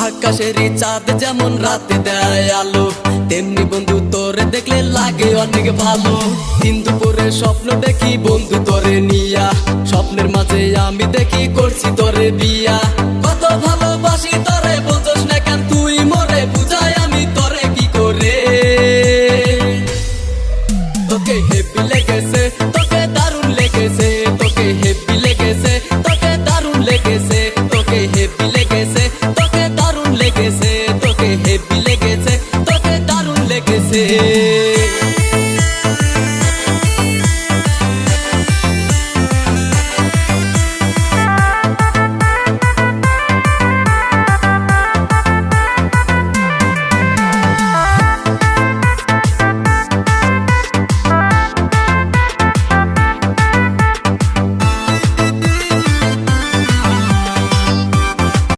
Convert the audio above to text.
আকাশেরই চাঁদ যেমন রাতে দেয় আলো, তেমনি বন্ধু তোরে দেখলে লাগে অনেক ভালো। দিন দুপুরে স্বপ্ন দেখি বন্ধু তোরে নিয়া, স্বপ্নের মাঝে আমি দেখি করছি তোরে বিয়া।